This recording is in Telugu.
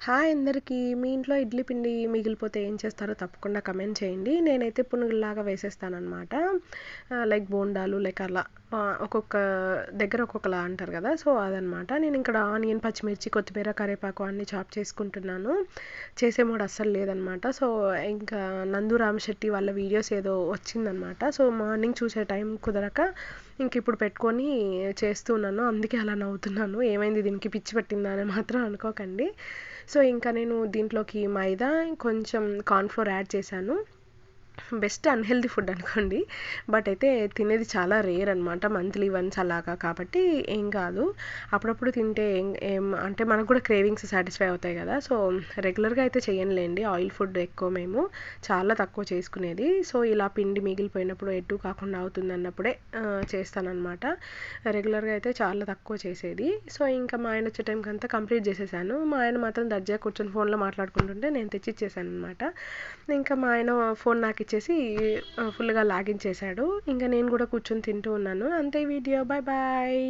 హాయ్ అందరికీ. మీ ఇంట్లో ఇడ్లీ పిండి మిగిలిపోతే ఏం చేస్తారో తప్పకుండా కమెంట్ చేయండి. నేనైతే పునుగుల్లాగా వేసేస్తాననమాట. లైక్ బోండాలు లైక్ అలా ఒక్కొక్క దగ్గర ఒక్కొక్కలా అంటారు కదా! సో, అదనమాట. నేను ఇక్కడ ఆనియన్, పచ్చిమిర్చి, కొత్తిమీర, కరివేపాకు అన్నీ చాప్ చేసుకుంటున్నాను. చేసే మూడ్ అస్సలు లేదనమాట. సో, ఇంకా నందు రామశెట్టి వాళ్ళ వీడియోస్ ఏదో వచ్చిందనమాట. సో, మార్నింగ్ చూసే టైం కుదరక ఇంకిప్పుడు పెట్టుకొని చేస్తున్నాను. అందుకే అలా నవ్వుతున్నాను. ఏమైంది దీనికి పిచ్చి పట్టిందా అని మాత్రం అనుకోకండి. సో, ఇంకా నేను దీంట్లోకి మైదా, కొంచెం కార్న్‌ఫ్లోర్ యాడ్ చేశాను. బెస్ట్ అన్‌హెల్తీ ఫుడ్ అనుకోండి. బట్ అయితే తినేది చాలా రేర్ అనమాట. మంత్లీ వన్స్ అలాగా కాబట్టి ఏం కాదు. అప్పుడప్పుడు తింటే ఏం అంటే మనకు కూడా క్రేవింగ్స్ సాటిస్ఫై అవుతాయి కదా! సో, రెగ్యులర్‌గా అయితే చెయ్యనులేండి. ఆయిల్ ఫుడ్ ఎక్కువ మేము చాలా తక్కువ చేసుకునేది. సో, ఇలా పిండి మిగిలిపోయినప్పుడు ఎటూ కాకుండా అవుతుందన్నప్పుడే చేస్తాననమాట. రెగ్యులర్‌గా అయితే చాలా తక్కువ చేసేది. సో, ఇంకా మా ఆయన వచ్చే టైంకంతా కంప్లీట్ చేసేసాను. మా ఆయన మాత్రం దర్జాగా కూర్చొని ఫోన్‌లో మాట్లాడుకుంటుంటే నేను తెచ్చిచ్చేసాననమాట. ఇంకా మా ఆయన ఫోన్ నాకిచ్చేసి ఫుల్‌గా లాగించేశాడు. ఇంక నేను కూడా కూర్చొని తింటూ ఉన్నాను. అంతే వీడియో. Bye bye.